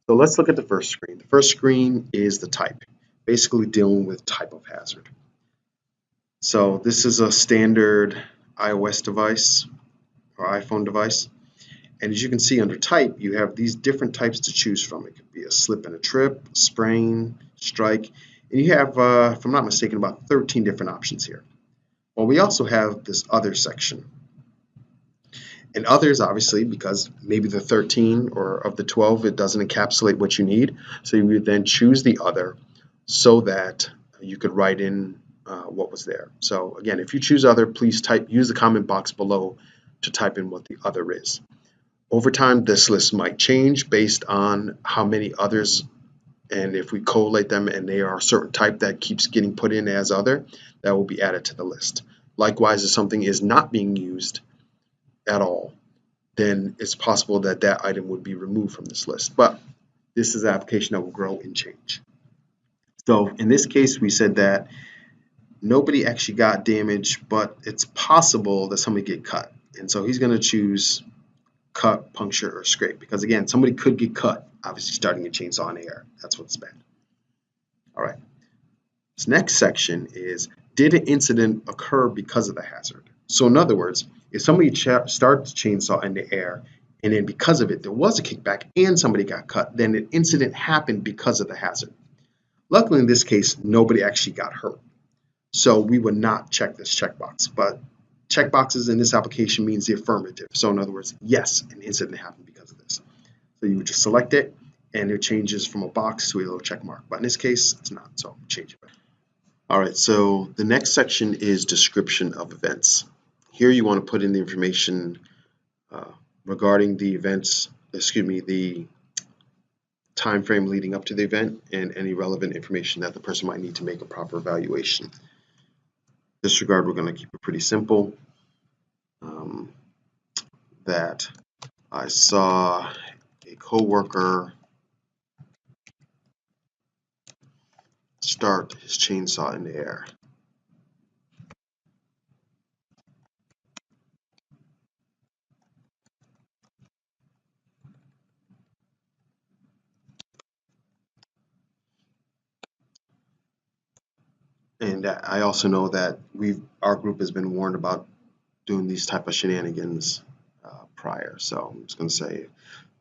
So let's look at the first screen. The first screen is the type, basically dealing with type of hazard. So this is a standard iOS device or iPhone device. And as you can see under type, you have these different types to choose from. It could be a slip and a trip, sprain, strike, and you have, if I'm not mistaken, about 13 different options here. Well, we also have this other section. And others, obviously, because maybe the 13 or of the 12, it doesn't encapsulate what you need. So you would then choose the other so that you could write in what was there. So again, if you choose other, please use the comment box below to type in what the other is. Over time, this list might change based on how many others, and if we collate them and they are a certain type that keeps getting put in as other, that will be added to the list. Likewise, if something is not being used at all, then it's possible that that item would be removed from this list. But this is an application that will grow and change. So in this case, we said that nobody actually got damaged, but it's possible that somebody get cut. And so he's going to choose cut, puncture, or scrape, because again, somebody could get cut, obviously starting a chainsaw in the air. That's what's bad. All right. This next section is, did an incident occur because of the hazard? So in other words, if somebody starts a chainsaw in the air and then because of it there was a kickback and somebody got cut, then an incident happened because of the hazard. Luckily in this case, nobody actually got hurt. So we would not check this checkbox, but checkboxes in this application means the affirmative. So in other words, yes, an incident happened because of this. So you would just select it and it changes from a box to a little check mark. But in this case, it's not, so change it. All right, so the next section is description of events. Here you want to put in the information regarding the events, the time frame leading up to the event and any relevant information that the person might need to make a proper evaluation. In this regard, we're going to keep it pretty simple. That I saw a coworker start his chainsaw in the air. And I also know that our group has been warned about doing these type of shenanigans prior. So I'm just going to say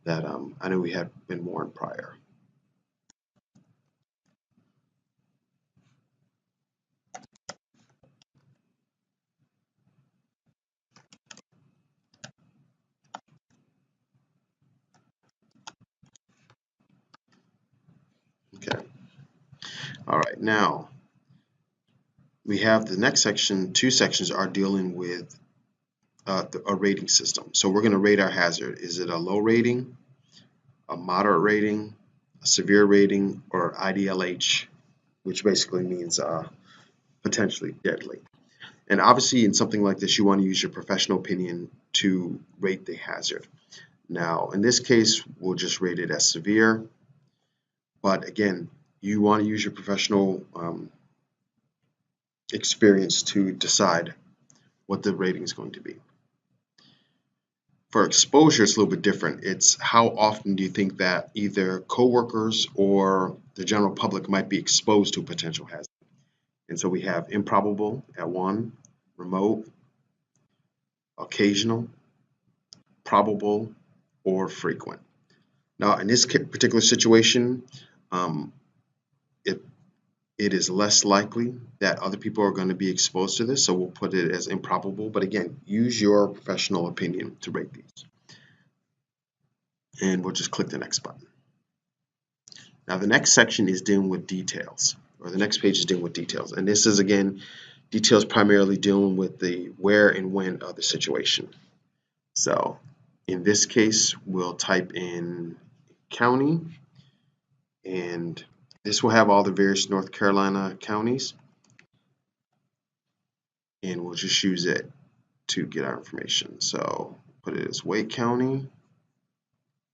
that I know we had been warned prior. Okay. All right. Now we have the next section. Two sections are dealing with a rating system. So we're going to rate our hazard. Is it a low rating, a moderate rating, a severe rating, or IDLH, which basically means potentially deadly. And obviously in something like this, you want to use your professional opinion to rate the hazard. Now, in this case, we'll just rate it as severe. But again, you want to use your professional experience to decide what the rating is going to be. For exposure, it's a little bit different. It's how often do you think that either coworkers or the general public might be exposed to a potential hazard. And so we have improbable at 1, remote, occasional, probable, or frequent. Now, in this particular situation, it is less likely that other people are going to be exposed to this, so we'll put it as improbable. But again, use your professional opinion to rate these. And we'll just click the next button. Now, the next section is dealing with details, or the next page is dealing with details. And this is, again, details primarily dealing with the where and when of the situation. So in this case, we'll type in county, and this will have all the various North Carolina counties, and we'll just use it to get our information. So put it as Wake County,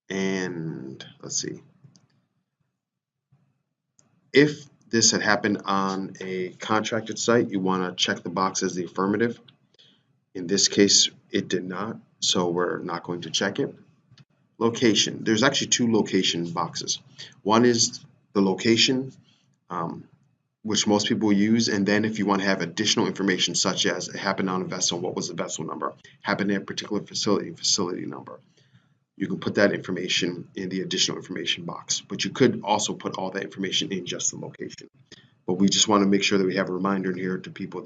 and let's see. If this had happened on a contracted site, you want to check the box as the affirmative. In this case, it did not, so we're not going to check it. Location. There's actually two location boxes. One is the location, which most people use, and then if you want to have additional information such as it happened on a vessel, what was the vessel number, happened at a particular facility number, you can put that information in the additional information box. But you could also put all that information in just the location. But we just want to make sure that we have a reminder in here to people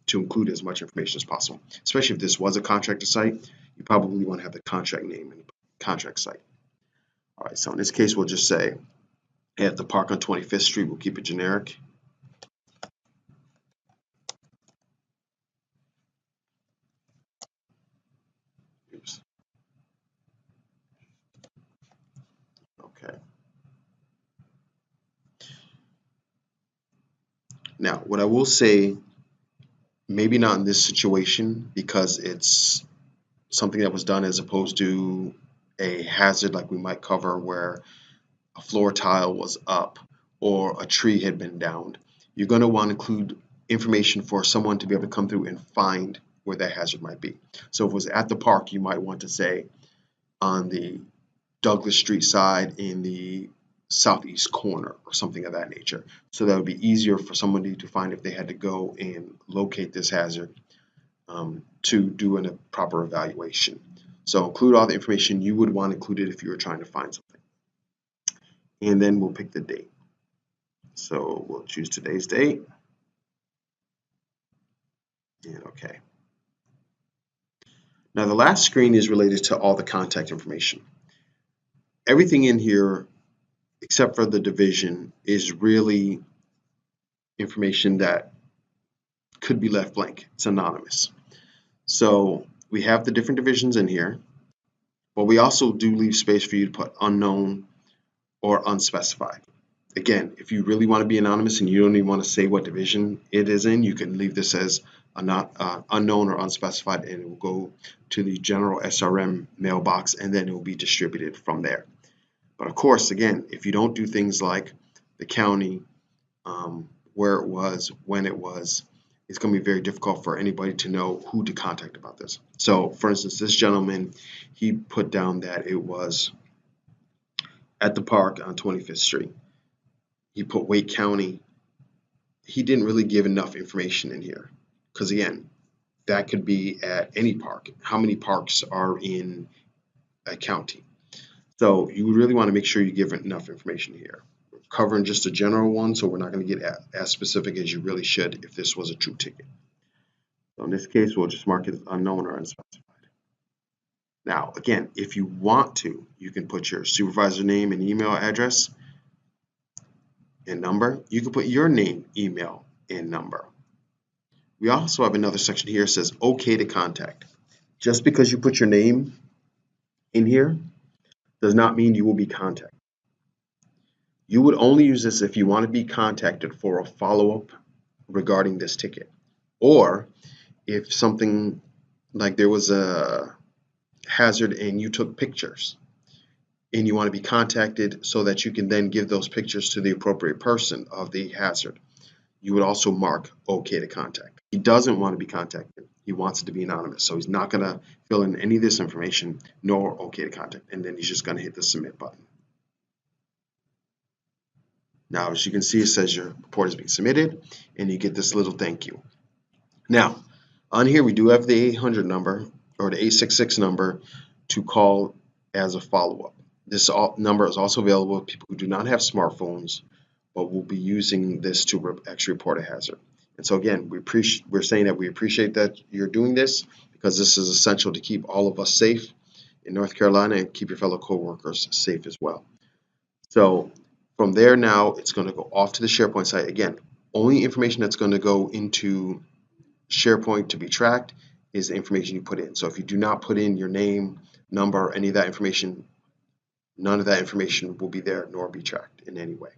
to include as much information as possible. Especially if this was a contractor site, you probably want to have the contract name and contract site. All right, so in this case, we'll just say at the park on 25th Street, we'll keep it generic. Oops. Okay. Now, what I will say, maybe not in this situation because it's something that was done as opposed to a hazard like we might cover where a floor tile was up or a tree had been downed. You're going to want to include information for someone to be able to come through and find where that hazard might be. So if it was at the park, you might want to say on the Douglas Street side in the southeast corner or something of that nature. So that would be easier for somebody to find if they had to go and locate this hazard to do a proper evaluation. So include all the information you would want included if you were trying to find something. And then we'll pick the date. So we'll choose today's date. And okay. Now the last screen is related to all the contact information. Everything in here, except for the division, is really information that could be left blank. It's anonymous. So we have the different divisions in here, but we also do leave space for you to put unknown or unspecified. Again, if you really want to be anonymous and you don't even want to say what division it is in, you can leave this as unknown or unspecified, and it will go to the general SRM mailbox, and then it will be distributed from there. But of course, again, if you don't do things like the county, where it was, when it was, it's going to be very difficult for anybody to know who to contact about this. So, for instance, this gentleman, he put down that it was at the park on 25th Street. He put Wake County. He didn't really give enough information in here because, again, that could be at any park. How many parks are in a county? So you really want to make sure you give enough information here. We're covering just a general one, so we're not going to get as specific as you really should if this was a true ticket. So in this case, we'll just mark it as unknown or unspecified. Now, again, if you want to, you can put your supervisor name and email address and number. You can put your name, email, and number. We also have another section here that says okay to contact. Just because you put your name in here does not mean you will be contacted. You would only use this if you want to be contacted for a follow-up regarding this ticket, or if something like there was a hazard and you took pictures and you want to be contacted so that you can then give those pictures to the appropriate person of the hazard. You would also mark okay to contact. He doesn't want to be contacted. He wants it to be anonymous. So he's not going to fill in any of this information, nor okay to contact. And then he's just going to hit the submit button. Now, as you can see, it says your report is being submitted, and you get this little thank you. Now, on here, we do have the 800 number or the 866 number to call as a follow-up. This number is also available to people who do not have smartphones, but will be using this to actually report a hazard. And so again, we're saying that we appreciate that you're doing this because this is essential to keep all of us safe in North Carolina and keep your fellow coworkers safe as well. So from there now, it's going to go off to the SharePoint site. Again, only information that's going to go into SharePoint to be tracked is the information you put in. So if you do not put in your name, number, any of that information, none of that information will be there nor be tracked in any way.